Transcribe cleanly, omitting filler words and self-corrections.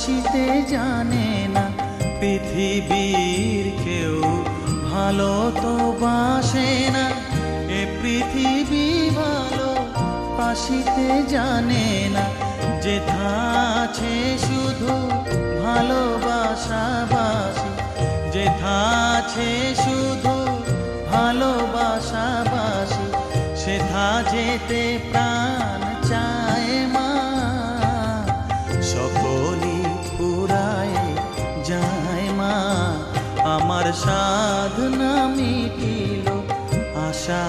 বাসিতে জানে না, পৃথিবীর কেউ ভালো তো বাসে না। এ পৃথিবী ভালো বাসিতে জানে না, যেথা আছে শুধু ভালোবাসাবাসি, যেথা আছে শুধু ভালোবাসাবাসি, সেথা যেতে প্রাণ চায় মা। সকলই পুরায় যায় মা, আমার সাধনা মিটিল আশা